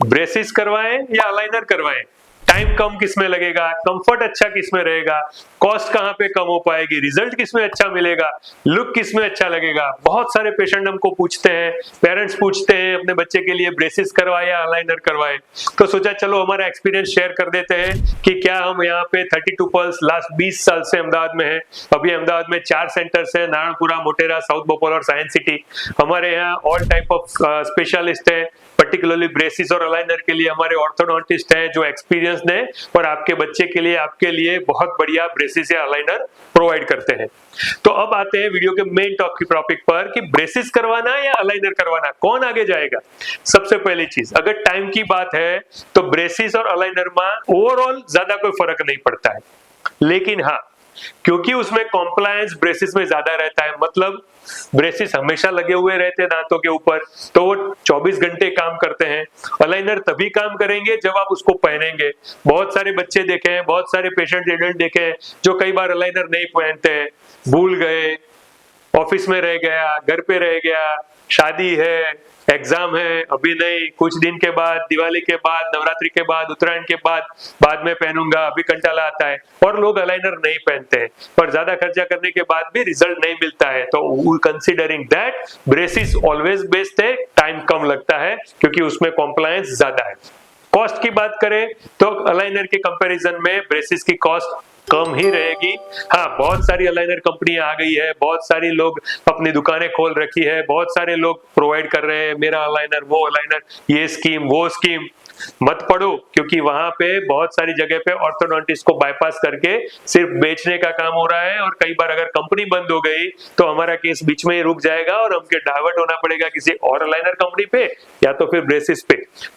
Braces करवाएं या aligner करवाएं, टाइम कम किसमें लगेगा, कंफर्ट अच्छा किसमें रहेगा, कॉस्ट कहां पे कम हो पाएगी, रिजल्ट किसमें अच्छा मिलेगा, लुक किसमें अच्छा लगेगा। बहुत सारे पेशेंट हमको पूछते हैं, पेरेंट्स पूछते हैं अपने बच्चे के लिए ब्रेसिस करवाए या अलाइनर करवाए। तो सोचा चलो हमारा एक्सपीरियंस शेयर कर देते हैं कि क्या हम यहाँ पे 32 पल्स लास्ट 20 साल से अहमदाबाद में है। अभी अहमदाबाद में 4 सेंटर्स है, नारायणपुरा, मोटेरा, साउथ भोपाल और साइंस सिटी। हमारे यहाँ ऑल टाइप ऑफ स्पेशलिस्ट है, पर्टिकुलरली ब्रेसिस और अलाइनर के लिए हमारे ऑर्थोडोंटिस्ट हैं जो एक्सपीरियंस है और आपके बच्चे के लिए आपके लिए बहुत बढ़िया ब्रेसिस या अलाइनर प्रोवाइड करते हैं। तो अब आते हैं वीडियो के मेन टॉपिक पर कि ब्रेसिस करवाना या अलाइनर करवाना, कौन आगे जाएगा। सबसे पहली चीज, अगर टाइम की बात है तो ब्रेसिस और अलाइनर में ओवरऑल ज्यादा कोई फर्क नहीं पड़ता है, लेकिन हाँ क्योंकि उसमें कॉम्प्लायंस ब्रेसिस में ज्यादा रहता है, मतलब ब्रेसिस हमेशा लगे हुए रहते हैं दांतों के ऊपर, तो वो 24 घंटे काम करते हैं। अलाइनर तभी काम करेंगे जब आप उसको पहनेंगे। बहुत सारे बच्चे देखे हैं, बहुत सारे पेशेंट एडल्ट देखे हैं जो कई बार अलाइनर नहीं पहनते हैं, भूल गए, ऑफिस में रह गया, घर पे रह गया, शादी है, एग्जाम है, अभी नहीं, कुछ दिन के बाद, दिवाली के बाद, नवरात्रि के बाद, उत्तरायण के बाद में पहनूंगा, अभी कंटाला आता है और लोग अलाइनर नहीं पहनते हैं, पर ज्यादा खर्चा करने के बाद भी रिजल्ट नहीं मिलता है। तो considering that braces always best है, टाइम कम लगता है क्योंकि उसमें कॉम्प्लायंस ज्यादा है। कॉस्ट की बात करें तो अलाइनर के कंपैरिजन में ब्रेसिस की कॉस्ट कम ही रहेगी। हाँ, बहुत सारी अलाइनर कंपनियां आ गई है, बहुत सारी लोग अपनी दुकानें खोल रखी है, बहुत सारे लोग प्रोवाइड कर रहे हैं मेरा अलाइनर, वो अलाइनर, ये स्कीम, वो स्कीम। मत पढ़ो, क्योंकि वहां पे बहुत सारी जगह पे ऑर्थोडोंटिस्ट को बाईपास करके सिर्फ बेचने का काम हो रहा है और कई बार अगर कंपनी बंद हो गई तो हमारा केस बीच में ही रुक जाएगा और हमके डाइवर्ट होना पड़ेगा किसी और अलाइनर कंपनी पे या तो फिर ब्रेसिस पे।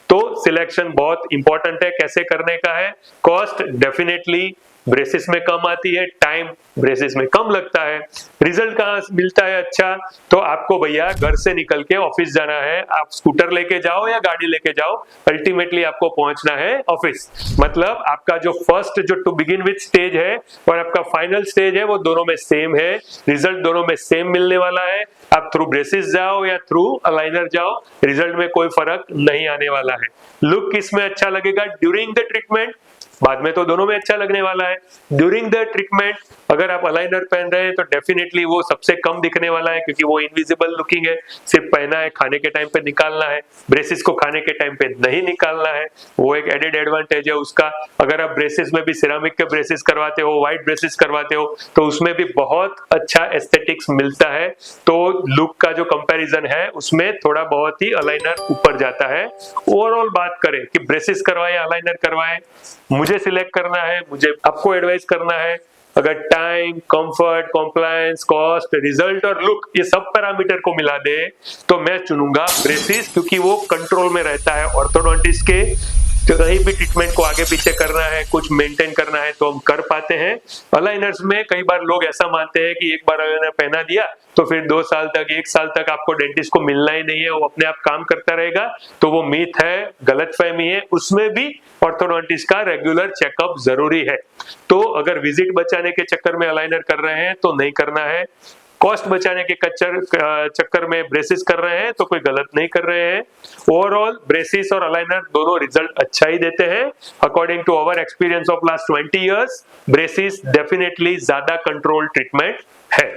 तो सिलेक्शन बहुत इंपॉर्टेंट है, कैसे करने का है। कॉस्ट डेफिनेटली ब्रेसिस में कम आती है, टाइम ब्रेसिस में कम लगता है। रिजल्ट कहाँ मिलता है अच्छा, तो आपको भैया घर से निकल के ऑफिस जाना है, आप स्कूटर लेके जाओ या गाड़ी लेके जाओ, अल्टीमेटली आपको पहुंचना है ऑफिस। मतलब आपका जो फर्स्ट जो टू बिगिन विद स्टेज है और आपका फाइनल स्टेज है वो दोनों में सेम है, रिजल्ट दोनों में सेम मिलने वाला है। आप थ्रू ब्रेसिस जाओ या थ्रू अलाइनर जाओ, रिजल्ट में कोई फर्क नहीं आने वाला है। लुक किस में अच्छा लगेगा ड्यूरिंग द ट्रीटमेंट, बाद में तो दोनों में अच्छा लगने वाला है। ड्यूरिंग द ट्रीटमेंट अगर आप अलाइनर पहन रहे हैं तो डेफिनेटली वो सबसे कम दिखने वाला है क्योंकि वो इनविजिबल लुकिंग है, सिर्फ पहना है, खाने के टाइम पे निकालना है। ब्रेसिस को खाने के टाइम पे नहीं निकालना है, वो एक एडेड एडवांटेज है उसका। अगर आप ब्रेसिस में भी सिरामिक के ब्रेसिस करवाते हो, व्हाइट ब्रेसिस करवाते हो, तो उसमें भी बहुत अच्छा एस्थेटिक्स मिलता है। तो लुक का जो कंपैरिजन है उसमें थोड़ा बहुत ही अलाइनर ऊपर जाता है। ओवरऑल बात करें कि ब्रेसिस करवाए या अलाइनर करवाए, मुझे सिलेक्ट करना है, मुझे आपको एडवाइस करना है। अगर time, comfort, compliance, cost, result और लुक ये सब पैरामीटर को मिला दे तो मैं चुनूंगा ब्रेसिस, क्योंकि वो कंट्रोल में रहता है। ऑर्थोडोंटिस्ट के तो कहीं भी ट्रीटमेंट को आगे पीछे करना है, कुछ मेंटेन करना है तो हम कर पाते हैं। अलाइनर्स में कई बार लोग ऐसा मानते हैं कि एक बार अलाइनर पहना दिया तो फिर 2 साल तक, 1 साल तक आपको डेंटिस्ट को मिलना ही नहीं है, वो अपने आप काम करता रहेगा। तो वो मीथ है, गलतफहमी है। उसमें भी ऑर्थोडोंटिस्ट का रेगुलर चेकअप जरूरी है। तो अगर विजिट बचाने के चक्कर में अलाइनर कर रहे हैं तो नहीं करना है, कॉस्ट बचाने के चक्कर में ब्रेसिस कर रहे हैं तो कोई गलत नहीं कर रहे हैं। ओवरऑल ब्रेसिस और अलाइनर दोनों रिजल्ट अच्छा ही देते हैं। According to our experience of last 20 years, braces definitely ज्यादा कंट्रोल ट्रीटमेंट है।